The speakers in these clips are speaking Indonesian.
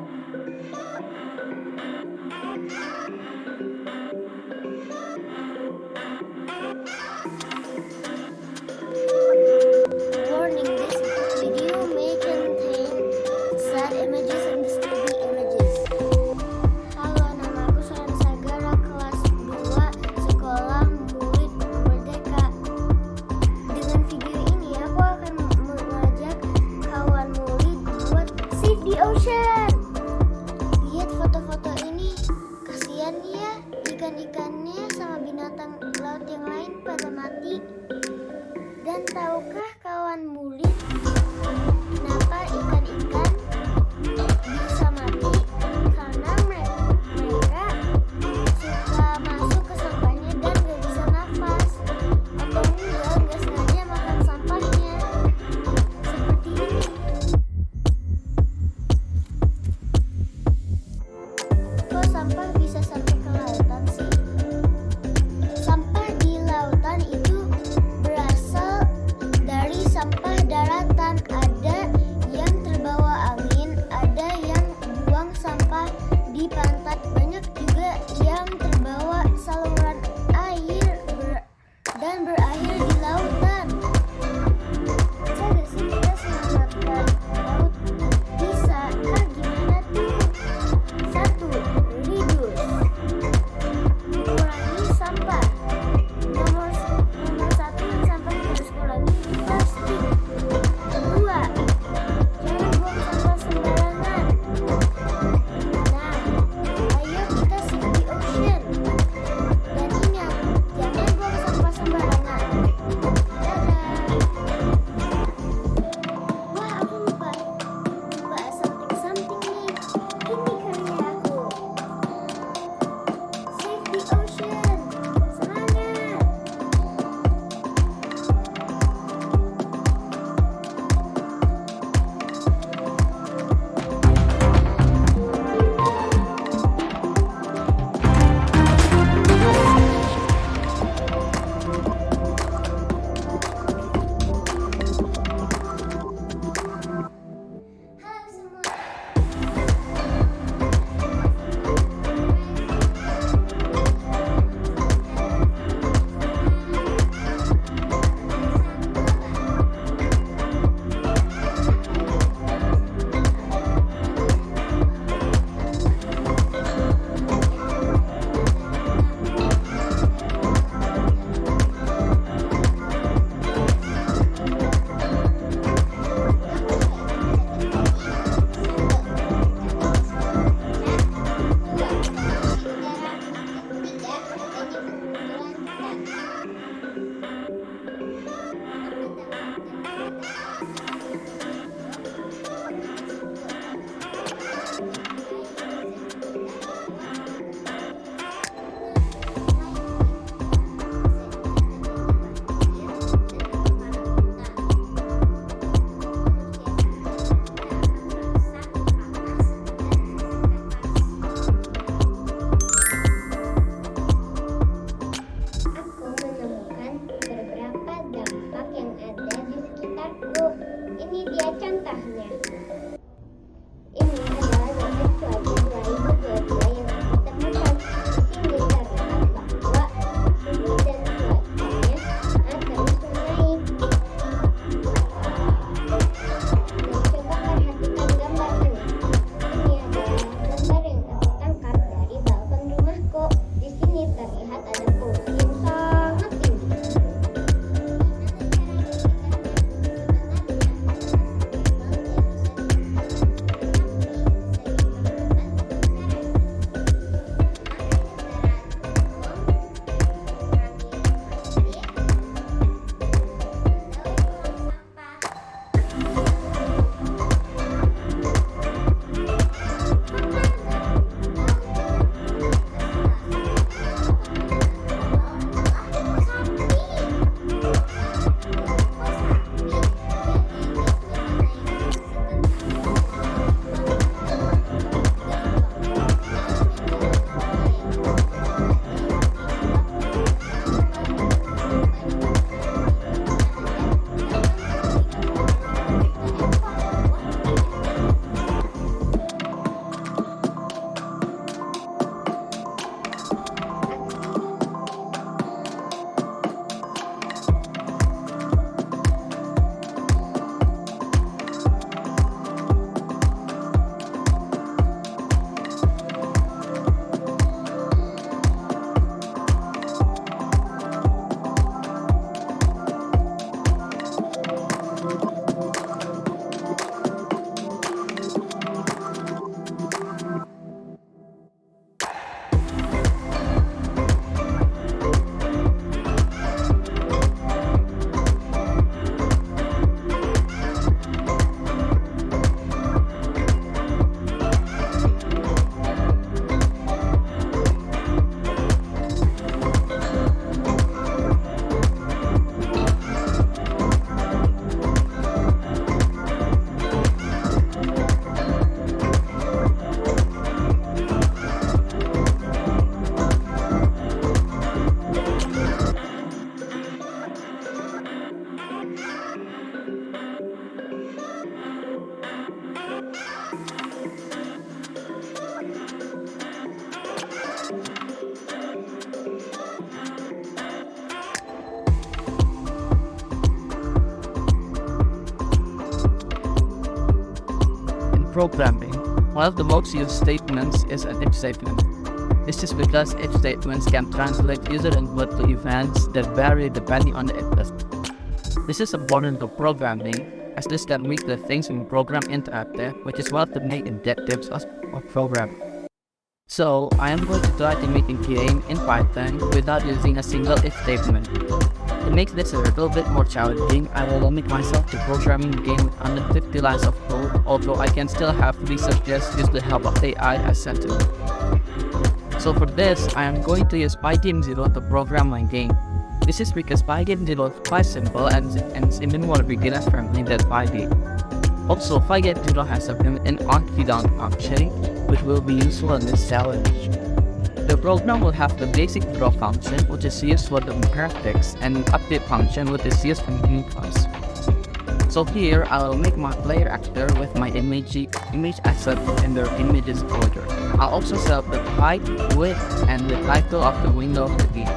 Warning, this video may contain sad images and disturbing images. Halo, nama aku Suran Sagara, kelas 2, sekolah Murid Merdeka. Dengan video ini aku akan mengajak kawan murid buat save the ocean. Lihat foto-foto ini, kasihan ya ikan-ikannya sama binatang laut yang lain pada mati. Dan tahukah kawan murid kenapa ikan-ikan bisa mati? Karena mereka suka masuk ke sampahnya dan gak bisa nafas, atau enggak sengaja makan sampahnya. Seperti ini. Kok sampah bisa sampai ke lautan sih? Sampah di lautan itu berasal dari sampah darat programming, one of the most used statements is an if statement. This is because if statements can translate user input to events that vary depending on the input. This is important to programming, as this can make the things in program interactive, which is one of the main objectives of programming. So, I am going to try to make a game in Python without using a single if statement. To make this a little bit more challenging, I will limit myself to programming the game with under 50 lines of code, although I can still have researchers use the help of AI as sentiment. So for this, I am going to use PyGame0 to program my game. This is because PyGame0 is quite simple and is even more beginner friendly than Pygame. Also, PyGame0 has a built-in on-keydown function, which will be useful in this challenge. The program will have the basic draw function, which is used for the graphics, and an update function, which is used for new class. So here, I will make my player actor with my image asset in their images folder. I'll also set up the height, width, and the title of the window of the game.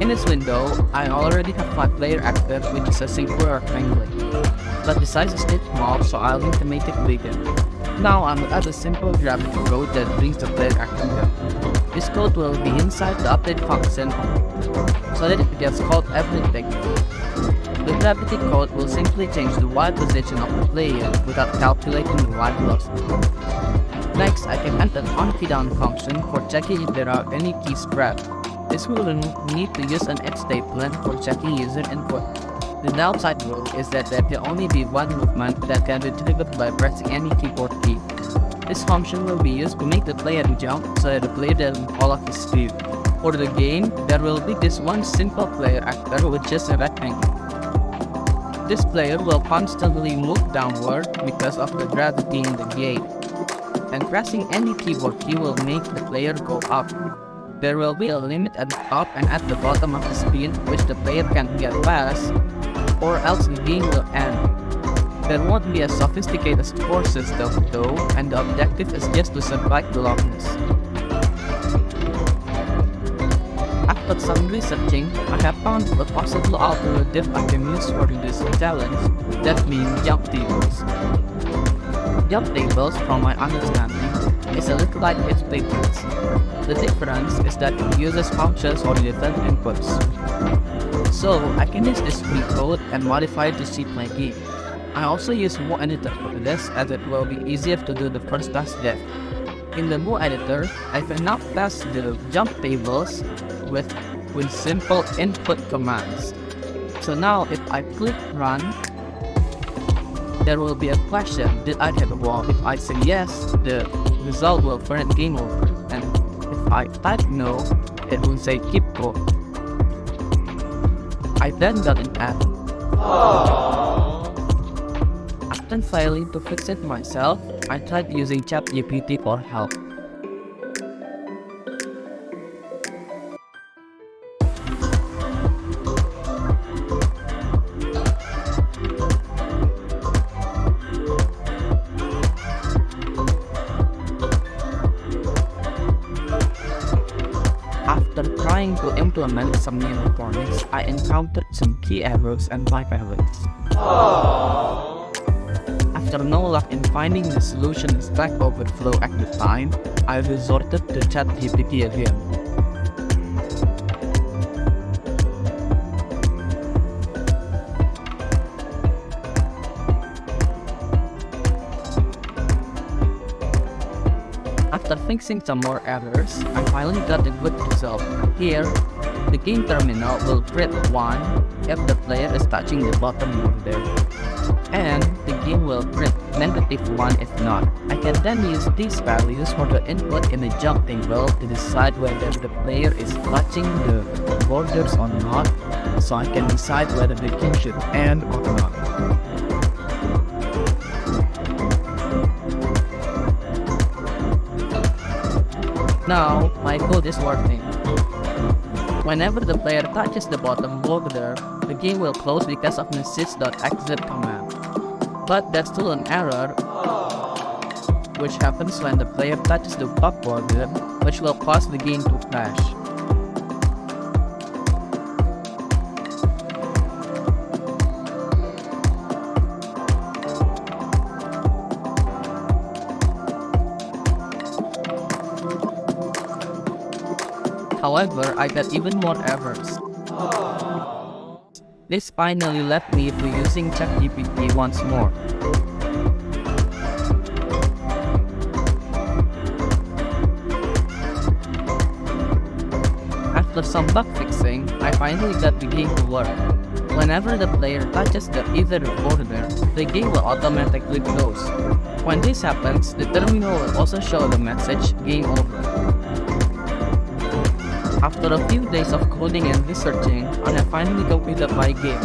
In this window, I already have my player actor, which is a singular rectangle. But the size is too small, so I'll need to make it bigger. Now I will add a simple gravity code that brings the player actor down. This code will be inside the update function, so that it gets called everything. The gravity code will simply change the Y position of the player without calculating the Y velocity. Next, I can add an onKeyDown function for checking if there are any keys pressed. This will need to use an if statement for checking user input. The downside rule is that there can only be one movement that can be triggered by pressing any keyboard key. This function will be used to make the player jump so that the player doesn't fall off his speed. For the game, there will be this one simple player actor with just a rectangle. This player will constantly move downward because of the gravity in the game, and pressing any keyboard key will make the player go up. There will be a limit at the top and at the bottom of the speed which the player can get past, or else the game will end. There won't be a sophisticated score system though, and the objective is just to survive the longness. After some researching, I have found a possible alternative I can use for this challenge, that means jump tables. Jump tables, from my understanding, is a little like if statements. The difference is that it uses functions for different inputs. So, I can use this free code and modify it to suit my game. I also use MoEditor for this, as it will be easier to do the first task there. In the MoEditor, I can now test the jump tables with simple input commands. So now if I click run, there will be a question, did I hit a wall? If I say yes, the result will print game over, and if I type no, it will say keep going. I then got an app. After failing to fix it myself, I tried using ChatGPT for help. After trying to implement some new electronics, I encountered some key errors and bypassings. After no luck in finding the solution in Stack Overflow at the time, I resorted to ChatGPT again. After fixing some more errors, I finally got a good result. Here, the game terminal will print 1 if the player is touching the bottom border, and the game will print -1 if not. I can then use these values for the input in the jump table to decide whether the player is touching the borders or not, so I can decide whether the game should end or not. Now, my code is working. Whenever the player touches the bottom border, the game will close because of the sys.exit command. But that's still an error, which happens when the player touches the top border, which will cause the game to crash. However, I got even more errors. This finally led me to using ChatGPT once more. After some bug fixing, I finally got the game to work. Whenever the player touches either border, the game will automatically close. When this happens, the terminal will also show the message "Game Over." After a few days of coding and researching, I have finally completed my game.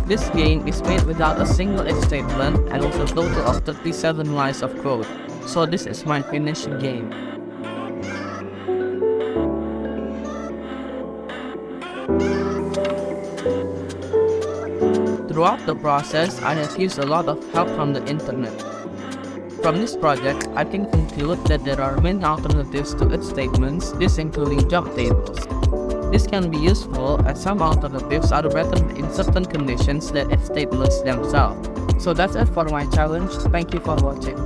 This game is made without a single if statement and with a total of 37 lines of code. So this is my finished game. Throughout the process, I have used a lot of help from the internet. From this project, I can conclude that there are many alternatives to if statements, this including jump tables. This can be useful as some alternatives are better in certain conditions than if statements themselves. So that's it for my challenge. Thank you for watching.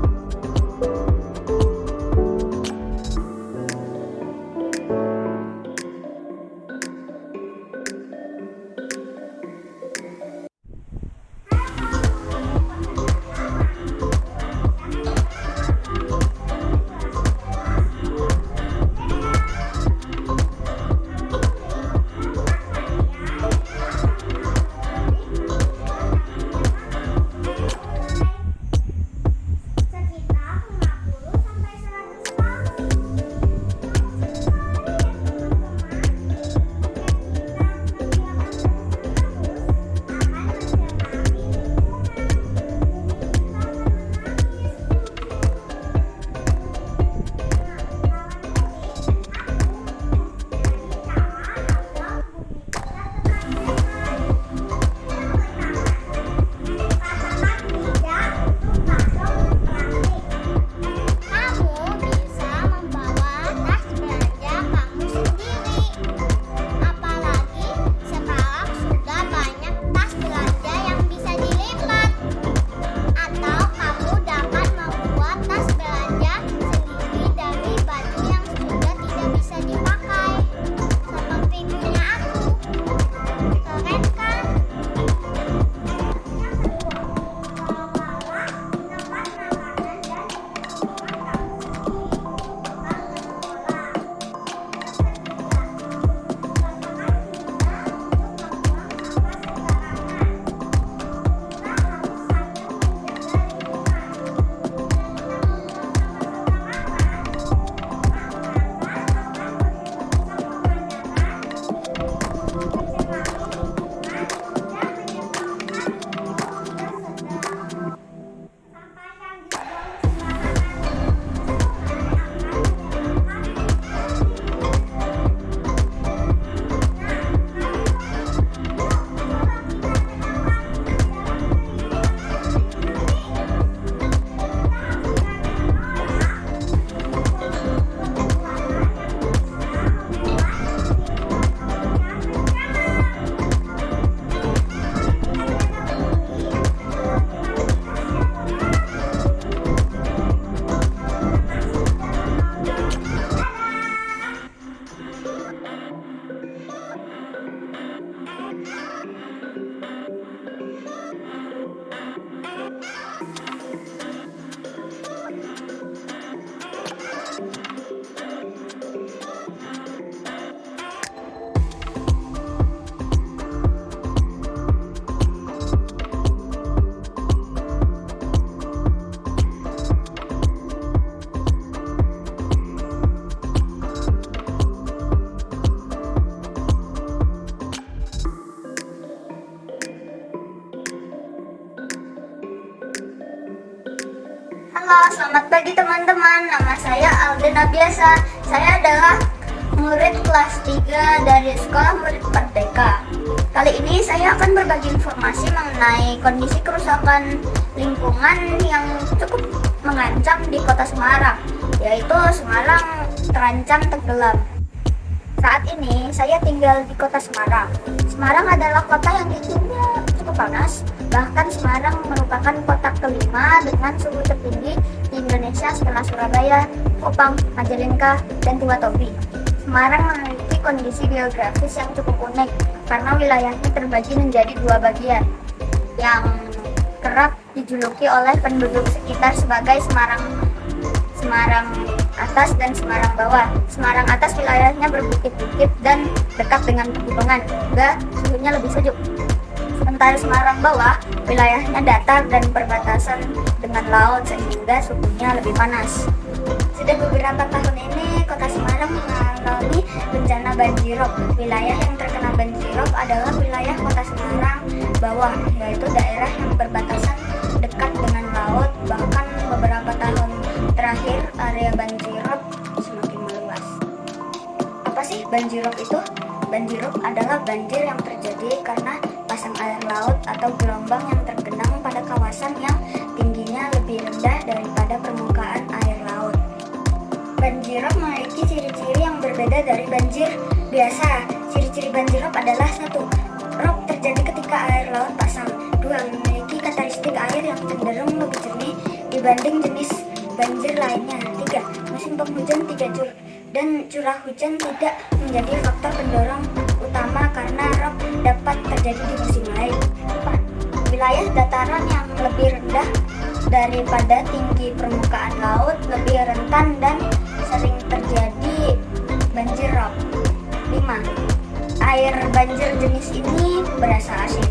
Halo, selamat pagi teman-teman. Nama saya Aldena Biasa. Saya adalah murid kelas 3 dari Sekolah Murid Merdeka. Kali ini saya akan berbagi informasi mengenai kondisi kerusakan lingkungan yang cukup mengancam di Kota Semarang, yaitu Semarang terancam tenggelam. Saat ini saya tinggal di Kota Semarang. Semarang adalah kota yang iklimnya cukup panas. Bahkan Semarang merupakan kota kelima dengan suhu tertinggi di Indonesia setelah Surabaya, Kupang, Majalengka, dan Tua Tobi. Semarang memiliki kondisi geografis yang cukup unik karena wilayahnya terbagi menjadi dua bagian yang kerap dijuluki oleh penduduk sekitar sebagai Semarang Atas dan Semarang Bawah. Semarang Atas wilayahnya berbukit-bukit dan dekat dengan pegunungan, juga suhunya lebih sejuk. Sementara Semarang Bawah wilayahnya datar dan perbatasan dengan laut sehingga suhunya lebih panas. Sudah beberapa tahun ini Kota Semarang mengalami bencana banjirop. Wilayah yang terkena banjirop adalah wilayah Kota Semarang Bawah, yaitu daerah yang berbatasan dekat dengan laut. Bahkan beberapa tahun terakhir area banjirop semakin meluas. Apa sih banjirop itu? Banjirop adalah banjir yang terjadi karena pasang air laut atau gelombang yang tergenang pada kawasan yang tingginya lebih rendah daripada permukaan air laut. Banjirop memiliki ciri-ciri yang berbeda dari banjir biasa. Ciri-ciri banjirop adalah 1. Rop terjadi ketika air laut pasang. 2. Memiliki karakteristik air yang cenderung lebih jernih dibanding jenis banjir lainnya. 3. Musim penghujan tidak dan curah hujan tidak menjadi faktor pendorong utama karena rop dapat terjadi di musim lain. 4. Wilayah dataran yang lebih rendah daripada tinggi permukaan laut lebih rentan dan sering terjadi banjir rob. 5. Air banjir jenis ini berasa asin.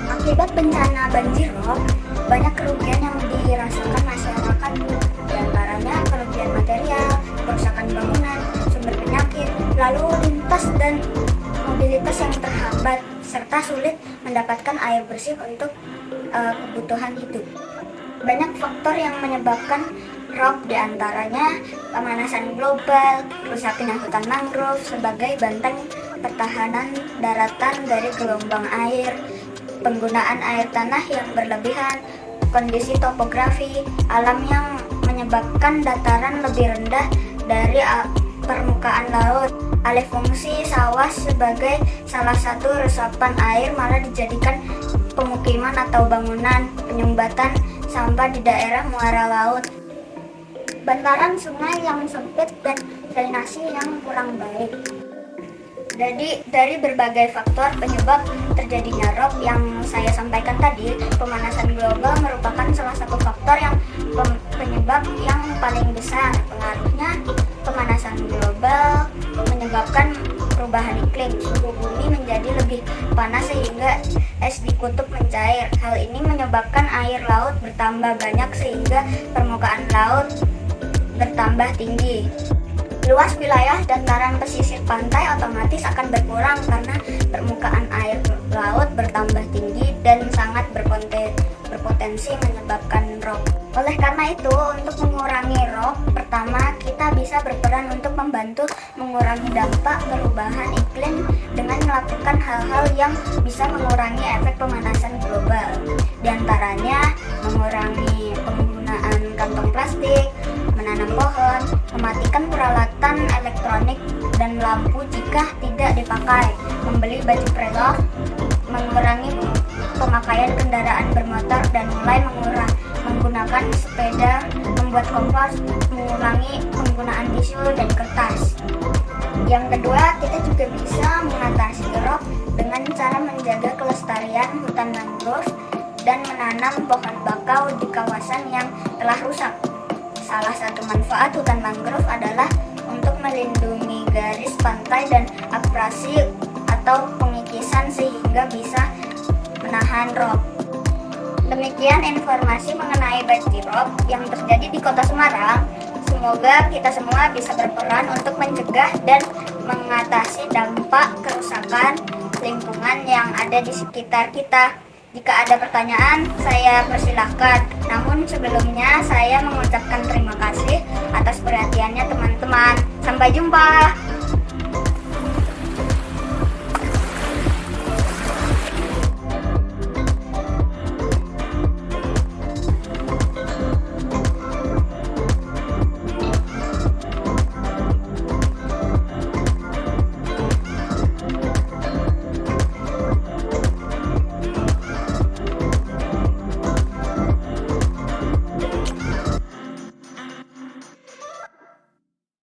Akibat bencana banjir rob, banyak kerugian yang dirasakan masyarakat, di antaranya kerugian material, kerusakan bangunan, sumber penyakit, lalu lintas dan mobilitas yang terhambat, serta sulit mendapatkan air bersih untuk kebutuhan hidup. Banyak faktor yang menyebabkan rob, diantaranya pemanasan global, rusaknya hutan mangrove sebagai benteng pertahanan daratan dari gelombang air, penggunaan air tanah yang berlebihan, kondisi topografi alam yang menyebabkan dataran lebih rendah dari permukaan laut, alih fungsi sawah sebagai salah satu resapan air malah dijadikan pemukiman atau bangunan, penyumbatan sampah di daerah muara laut, bantaran sungai yang sempit dan drainase yang kurang baik. Jadi dari berbagai faktor penyebab terjadinya rob yang saya sampaikan tadi, pemanasan global merupakan salah satu faktor yang penyebab yang paling besar. Pengaruhnya, pemanasan global menyebabkan perubahan iklim, suhu bumi menjadi lebih panas sehingga es di kutub mencair. Hal ini menyebabkan air laut bertambah banyak sehingga permukaan laut bertambah tinggi. Luas wilayah dataran pesisir pantai otomatis akan berkurang karena permukaan air laut bertambah tinggi dan sangat berpotensi menyebabkan rob. Oleh karena itu, untuk mengurangi rob, pertama kita bisa berperan untuk membantu mengurangi dampak perubahan iklim dengan melakukan hal-hal yang bisa mengurangi efek pemanasan global. Di antaranya mengurangi penggunaan kantong plastik, menanam pohon, mematikan peralatan elektronik dan lampu jika tidak dipakai, membeli baju pre-love, mengurangi pemakaian kendaraan bermotor dan mulai menggunakan sepeda, membuat kompos, mengurangi penggunaan tisu dan kertas. Yang kedua, kita juga bisa mengatasi rob dengan cara menjaga kelestarian hutan mangrove dan menanam pohon bakau di kawasan yang telah rusak. Salah satu manfaat hutan mangrove adalah untuk melindungi garis pantai dan abrasi atau pengikisan sehingga bisa menahan rob. Demikian informasi mengenai banjirop yang terjadi di Kota Semarang. Semoga kita semua bisa berperan untuk mencegah dan mengatasi dampak kerusakan lingkungan yang ada di sekitar kita. Jika ada pertanyaan, saya persilahkan. Namun sebelumnya saya mengucapkan terima kasih atas perhatiannya teman-teman. Sampai jumpa.